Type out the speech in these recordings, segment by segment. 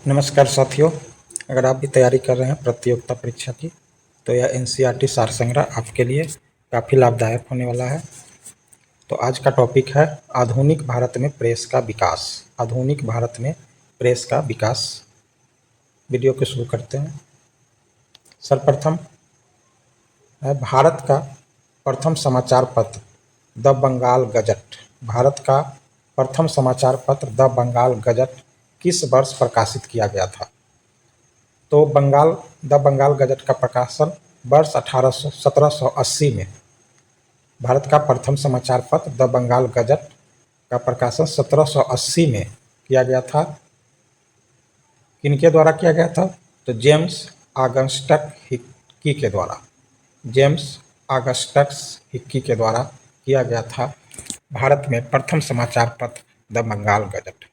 नमस्कार साथियों। अगर आप भी तैयारी कर रहे हैं प्रतियोगिता परीक्षा की तो यह एनसीईआरटी सार संग्रह आपके लिए काफ़ी लाभदायक होने वाला है। तो आज का टॉपिक है आधुनिक भारत में प्रेस का विकास। आधुनिक भारत में प्रेस का विकास। वीडियो को शुरू करते हैं। सर्वप्रथम है भारत का प्रथम समाचार पत्र द बंगाल गजट। भारत का प्रथम समाचार पत्र द बंगाल गजट किस वर्ष प्रकाशित किया गया था? तो द बंगाल गजट का प्रकाशन वर्ष 1780 में। भारत का प्रथम समाचार पत्र द बंगाल गजट का प्रकाशन 1780 में किया गया था। किनके द्वारा किया गया था? तो जेम्स ऑगस्टस हिक्की के द्वारा। जेम्स ऑगस्टस हिक्की के द्वारा किया गया था भारत में प्रथम समाचार पत्र द बंगाल गजट।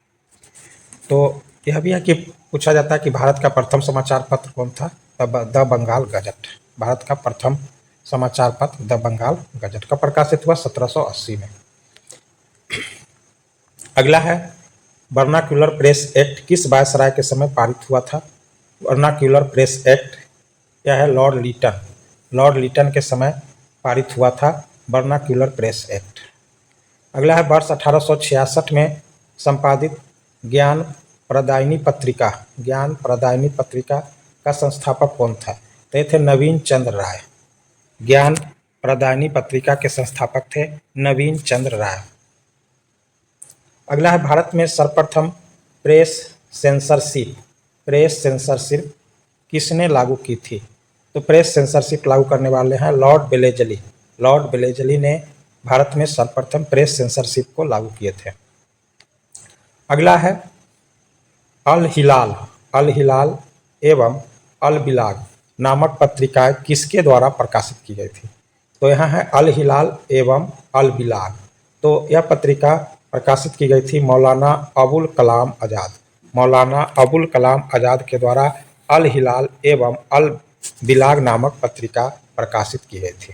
तो यह भी है कि पूछा जाता है कि भारत का प्रथम समाचार पत्र कौन था? The Bengal gazette. भारत का प्रथम समाचार पत्र द बंगाल गजट का प्रकाशित हुआ 1780 में। अगला है वर्नाक्यूलर प्रेस एक्ट किस वायसराय के समय पारित हुआ था? वर्नाक्यूलर प्रेस एक्ट यह है लॉर्ड लीटन के समय पारित हुआ था वर्नाक्यूलर प्रेस एक्ट। अगला है वर्ष 1866 में संपादित ज्ञान प्रदायिनी पत्रिका का संस्थापक कौन था? तो ये थे नवीन चंद्र राय। ज्ञान प्रदायिनी पत्रिका के संस्थापक थे नवीन चंद्र राय। अगला है भारत में सर्वप्रथम प्रेस सेंसरशिप किसने लागू की थी? तो प्रेस सेंसरशिप लागू करने वाले हैं लॉर्ड बेलेजली ने भारत में सर्वप्रथम प्रेस सेंसरशिप को लागू किए थे। अगला है अल हिलाल एवं अल बिलाग नामक पत्रिकाएं किसके द्वारा प्रकाशित की गई थी? तो यहाँ है अल हिलाल एवं अल बिलाग। तो यह पत्रिका प्रकाशित की गई थी मौलाना अबुल कलाम आज़ाद के द्वारा अल हिलाल एवं अल बिलाग नामक पत्रिका प्रकाशित की गई थी।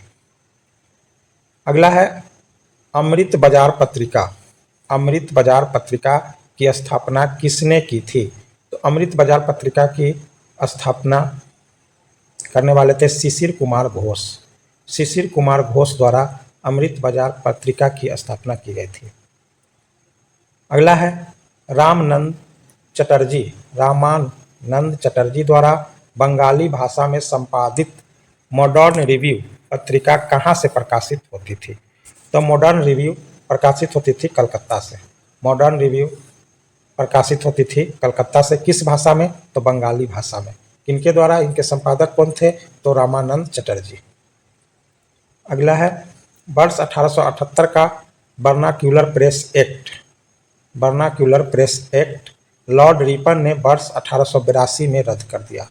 अगला है अमृत बाजार पत्रिका की स्थापना किसने की थी? तो अमृत बाजार पत्रिका की स्थापना करने वाले थे शिशिर कुमार घोष द्वारा अमृत बाजार पत्रिका की स्थापना की गई थी। अगला है रामानंद चटर्जी द्वारा बंगाली भाषा में संपादित मॉडर्न रिव्यू पत्रिका कहाँ से प्रकाशित होती थी? तो मॉडर्न रिव्यू प्रकाशित होती थी कलकत्ता से। मॉडर्न रिव्यू प्रकाशित होती थी कलकत्ता से। किस भाषा में? तो बंगाली भाषा में। किनके द्वारा? इनके संपादक कौन थे? तो रामानंद चटर्जी। अगला है वर्ष 1878 का vernacular press act Lord Ripon ने वर्ष 1882 में रद्द कर दिया।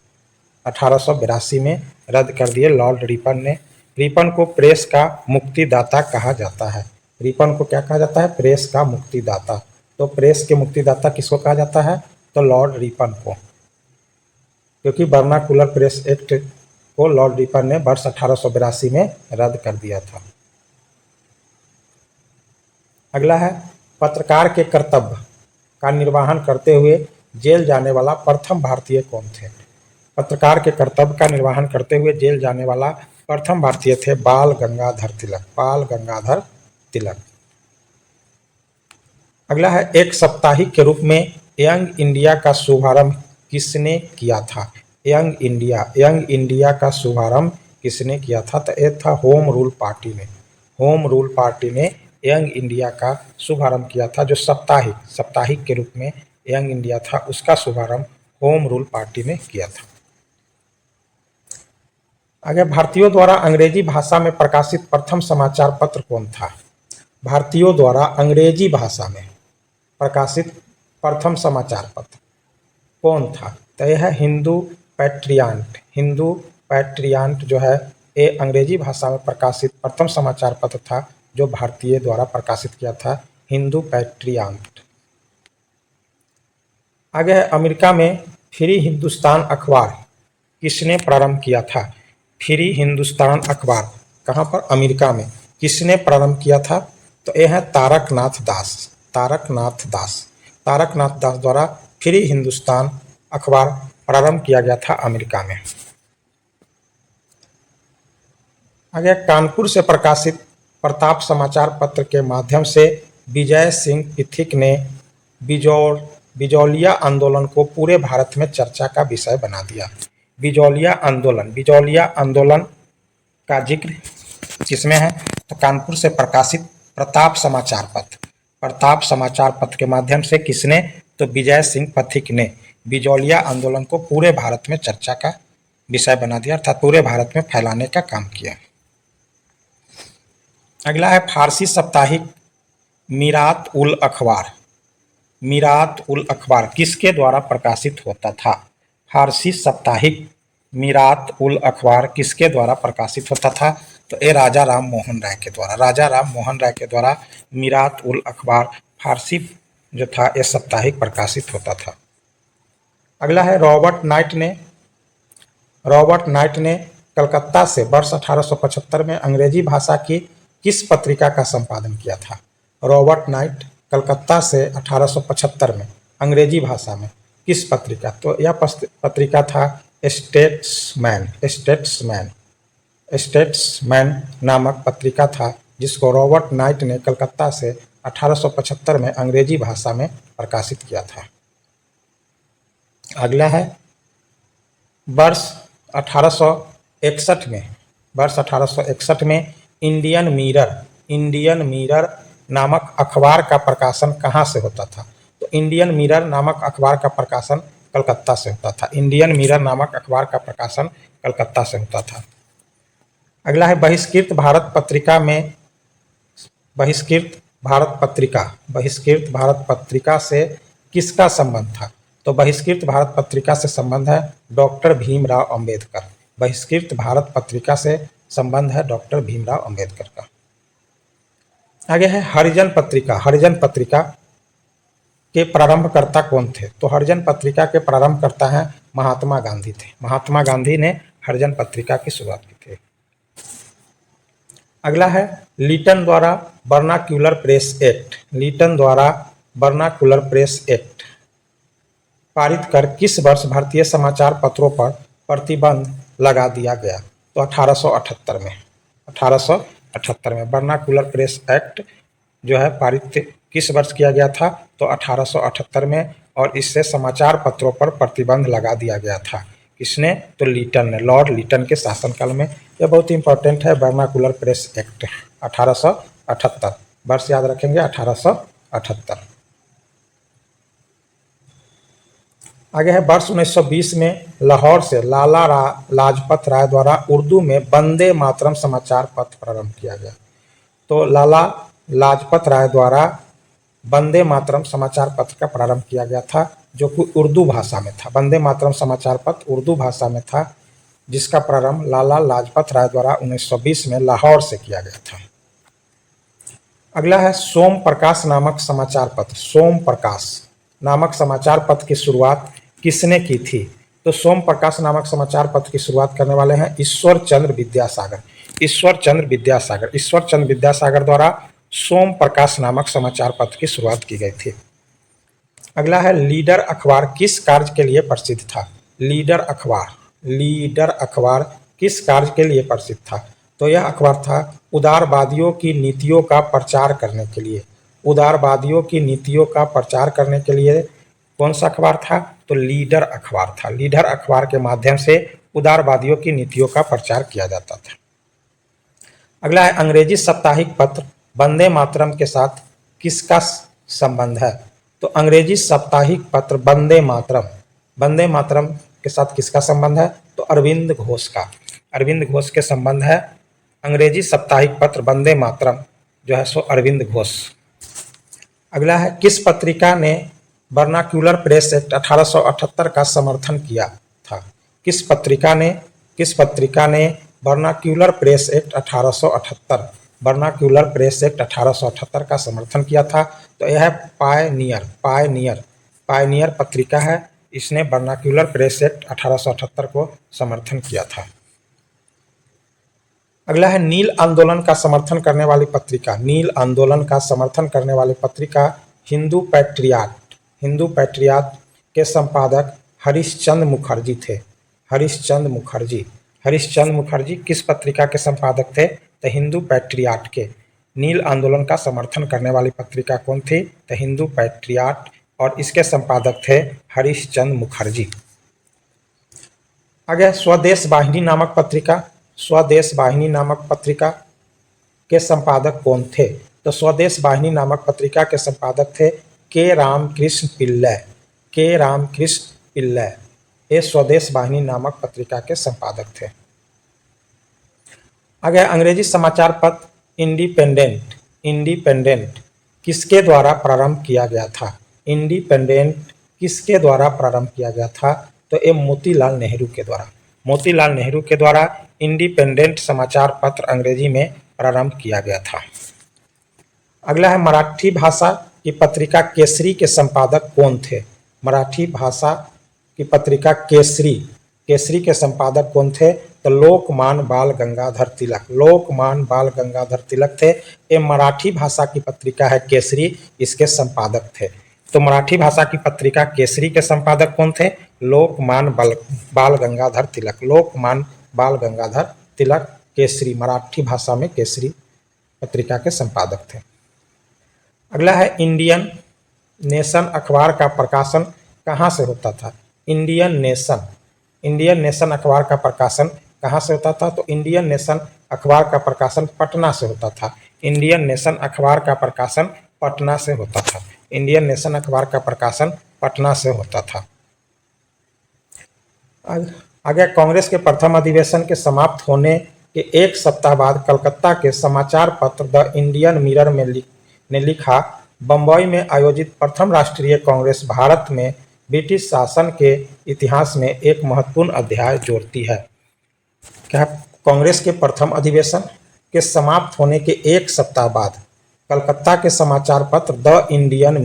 1882 में रद्द कर दिए लॉर्ड रिपन ने। रिपन को प्रेस का मुक्तिदाता कहा जाता है। रिपन को क्या कहा जाता है? प्रेस का मुक्तिदाता। तो प्रेस के मुक्तिदाता किसको कहा जाता है? तो लॉर्ड रिपन को, क्योंकि वर्नाक्यूलर प्रेस एक्ट को लॉर्ड रिपन ने वर्ष 1882 में रद्द कर दिया था। अगला है पत्रकार के कर्तव्य का निर्वहन करते हुए जेल जाने वाला प्रथम भारतीय कौन थे? पत्रकार के कर्तव्य का निर्वहन करते हुए जेल जाने वाला प्रथम भारतीय थे बाल गंगाधर तिलक। अगला है एक साप्ताहिक के रूप में यंग इंडिया का शुभारंभ किसने किया था? यंग इंडिया का शुभारंभ किसने किया था? तो यह था होम रूल पार्टी ने यंग इंडिया का शुभारंभ किया था। जो साप्ताहिक के रूप में यंग इंडिया था उसका शुभारंभ होम रूल पार्टी ने किया था। आगे भारतीयों द्वारा अंग्रेजी भाषा में प्रकाशित प्रथम समाचार पत्र कौन था? भारतीयों द्वारा अंग्रेजी भाषा में प्रकाशित प्रथम समाचार पत्र कौन था? तो यह है हिंदू पैट्रियट जो है ये अंग्रेजी भाषा में प्रकाशित प्रथम समाचार पत्र था जो भारतीय द्वारा प्रकाशित किया था, हिंदू पैट्रियट। आगे है अमेरिका में फ्री हिंदुस्तान अखबार किसने प्रारंभ किया था? फ्री हिंदुस्तान अखबार कहाँ पर? अमेरिका में। किसने प्रारंभ किया था? तो यह है तारकनाथ दास द्वारा फ्री हिंदुस्तान अखबार प्रारंभ किया गया था अमेरिका में। आगे कानपुर से प्रकाशित प्रताप समाचार पत्र के माध्यम से विजय सिंह पिथिक ने बिजौलिया आंदोलन को पूरे भारत में चर्चा का विषय बना दिया। बिजौलिया आंदोलन का जिक्र किसमें है? तो कानपुर से प्रकाशित प्रताप समाचार पत्र के माध्यम से किसने? तो विजय सिंह पथिक ने बिजौलिया आंदोलन को पूरे भारत में चर्चा का विषय बना दिया, अर्थात पूरे भारत में फैलाने का काम किया। अगला है फारसी साप्ताहिक मीरात उल अखबार किसके द्वारा प्रकाशित होता था? फारसी साप्ताहिक मीरात उल अखबार किसके द्वारा प्रकाशित होता था? तो ये राजा राम मोहन राय के द्वारा मीरात उल अखबार फारसी जो था ये साप्ताहिक प्रकाशित होता था। अगला है रॉबर्ट नाइट ने कलकत्ता से वर्ष 1875 में अंग्रेजी भाषा की किस पत्रिका का संपादन किया था? रॉबर्ट नाइट कलकत्ता से 1875 में अंग्रेजी भाषा में किस पत्रिका? तो यह पत्रिका था स्टेट्समैन नामक पत्रिका था, जिसको रॉबर्ट नाइट ने कलकत्ता से 1875 में अंग्रेजी भाषा में प्रकाशित किया था। अगला है वर्ष 1861 में इंडियन मिरर नामक अखबार का प्रकाशन कहाँ से होता था? तो इंडियन मिरर नामक अखबार का प्रकाशन कलकत्ता से होता था। अगला है बहिष्कृत भारत पत्रिका से किसका संबंध था? तो बहिष्कृत भारत पत्रिका से संबंध है डॉक्टर भीमराव अंबेडकर का। आगे है हरिजन पत्रिका के प्रारंभकर्ता कौन थे? तो हरिजन पत्रिका के प्रारंभकर्ता हैं महात्मा गांधी थे। महात्मा गांधी ने हरिजन पत्रिका की शुरुआत की थी। अगला है लीटन द्वारा वर्नाक्यूलर प्रेस एक्ट पारित कर किस वर्ष भारतीय समाचार पत्रों पर प्रतिबंध लगा दिया गया? तो 1878 में वर्नाक्यूलर प्रेस एक्ट जो है पारित किस वर्ष किया गया था? तो 1878 में, और इससे समाचार पत्रों पर प्रतिबंध लगा दिया गया था। किसने? तो लीटन ने, लॉर्ड लीटन के शासनकाल में। यह बहुत इंपॉर्टेंट है वर्नाक्यूलर प्रेस एक्ट 1878, वर्ष याद रखेंगे 1878। आगे है वर्ष 1920 में लाहौर से लाला लाजपत राय द्वारा उर्दू में वंदे मातरम समाचार पत्र प्रारंभ किया गया। तो लाला लाजपत राय द्वारा वंदे मातरम समाचार पत्र का प्रारंभ किया गया था, जो कि उर्दू भाषा में था। वंदे मातरम समाचार पत्र उर्दू भाषा में था, जिसका प्रारंभ लाला लाजपत राय द्वारा 1920 में लाहौर से किया गया था। अगला है सोम प्रकाश नामक समाचार पत्र की शुरुआत किसने की थी? तो सोम प्रकाश नामक समाचार पत्र की शुरुआत करने वाले हैं ईश्वर चंद्र विद्यासागर द्वारा सोम प्रकाश नामक समाचार पत्र की शुरुआत की गई थी। अगला है लीडर अखबार किस कार्य के लिए प्रसिद्ध था? लीडर अखबार किस कार्य के लिए प्रसिद्ध था? तो यह अखबार था उदारवादियों की नीतियों का प्रचार करने के लिए कौन सा अखबार था? तो लीडर अखबार था। लीडर अखबार के माध्यम से उदारवादियों की नीतियों का प्रचार किया जाता था। अगला है अंग्रेजी साप्ताहिक पत्र वंदे मातरम के साथ किसका संबंध है? तो अंग्रेजी साप्ताहिक पत्र वंदे मातरम के साथ किसका संबंध है? तो अरविंद घोष के संबंध है। अंग्रेजी साप्ताहिक पत्र वंदे मातरम जो है सो अरविंद घोष। अगला है किस पत्रिका ने वर्नाक्यूलर प्रेस एक्ट 1878 का समर्थन किया था? किस पत्रिका ने वर्नाक्यूलर प्रेस एक्ट 1878 का समर्थन किया था? तो यह है पायनियर पत्रिका है। इसने वर्नाक्यूलर प्रेस एक्ट 1878 को समर्थन किया था। अगला है नील आंदोलन का समर्थन करने वाली पत्रिका हिंदू पैट्रियाट के संपादक हरिश्चंद्र मुखर्जी थे। हरिश्चंद्र मुखर्जी। हरिश्चंद्र मुखर्जी किस पत्रिका के संपादक थे? द हिंदू पैट्रियाट के। नील आंदोलन का समर्थन करने वाली पत्रिका कौन थी? द हिंदू पैट्रियाट, और इसके संपादक थे हरिश्चंद्र मुखर्जी। आगे स्वदेश वाहिनी नामक पत्रिका। स्वदेश वाहिनी नामक पत्रिका के संपादक कौन थे? तो स्वदेश वाहिनी नामक पत्रिका के संपादक थे के रामकृष्ण पिल्लै। के रामकृष्ण पिल्लै ये स्वदेश वाहिनी नामक पत्रिका के संपादक थे। आगे अंग्रेजी समाचार पत्र इंडिपेंडेंट। इंडिपेंडेंट किसके द्वारा प्रारंभ किया गया था? इंडिपेंडेंट किसके द्वारा प्रारंभ किया गया था? तो ये मोतीलाल नेहरू के द्वारा। मोतीलाल नेहरू के द्वारा इंडिपेंडेंट समाचार पत्र अंग्रेजी में प्रारंभ किया गया था। अगला है मराठी भाषा की पत्रिका केसरी के संपादक कौन थे? मराठी भाषा की पत्रिका केसरी, केसरी के संपादक कौन थे? तो लोकमान बाल गंगाधर तिलक। लोकमान बाल गंगाधर तिलक थे। ये मराठी भाषा की पत्रिका है केसरी, इसके संपादक थे। तो मराठी भाषा की पत्रिका केसरी के संपादक कौन थे? लोकमान बाल गंगाधर तिलक। लोकमान बाल गंगाधर तिलक केसरी, मराठी भाषा में केसरी पत्रिका के संपादक थे। अगला है इंडियन नेशन अखबार का प्रकाशन कहाँ से होता था? Indian nation. इंडियन नेशन अखबार का प्रकाशन कहाँ से होता था? तो इंडियन नेशन अखबार का प्रकाशन पटना से होता था। इंडियन नेशन अखबार का प्रकाशन पटना से होता था। इंडियन नेशन अखबार का प्रकाशन पटना से होता था। आगे कांग्रेस के प्रथम अधिवेशन के समाप्त होने के एक सप्ताह बाद कलकत्ता के समाचार पत्र द इंडियन मिरर ने लिखा, बंबई में आयोजित प्रथम राष्ट्रीय कांग्रेस भारत में ब्रिटिश शासन के इतिहास में एक महत्वपूर्ण अध्याय जोड़ती है। क्या? कांग्रेस के प्रथम अधिवेशन के समाप्त होने के एक सप्ताह बाद कलकत्ता के समाचार पत्र द इंडियन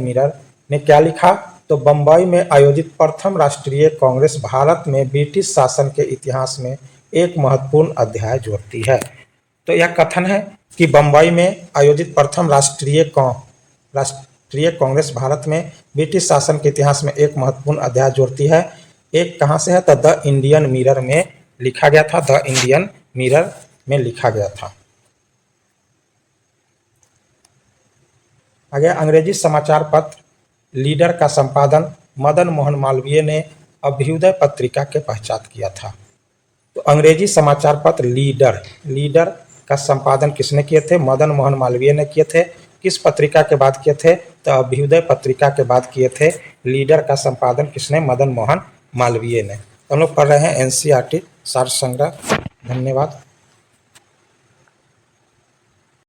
मिरर ने क्या लिखा? तो बंबई में आयोजित प्रथम राष्ट्रीय कांग्रेस भारत में ब्रिटिश शासन के इतिहास में एक महत्वपूर्ण अध्याय जोड़ती है। तो यह कथन है कि बंबई में आयोजित प्रथम राष्ट्रीय कांग्रेस भारत में ब्रिटिश शासन के इतिहास में एक महत्वपूर्ण अध्याय जोड़ती है। एक कहाँ से है? तो द इंडियन मिरर में लिखा गया था। द इंडियन मिरर में लिखा गया था। आगे अंग्रेजी समाचार पत्र लीडर का संपादन मदन मोहन मालवीय ने अभ्युदय पत्रिका के पश्चात किया था। तो अंग्रेजी समाचार पत्र लीडर का संपादन किसने किए थे? मदन मोहन मालवीय ने किए थे। किस पत्रिका के बाद किए थे? तो अभ्युदय पत्रिका के बाद किए थे। लीडर का संपादन किसने? मदन मोहन मालवीय ने। हम लोग पढ़ रहे हैं एनसीईआरटी सार संग्रह। धन्यवाद।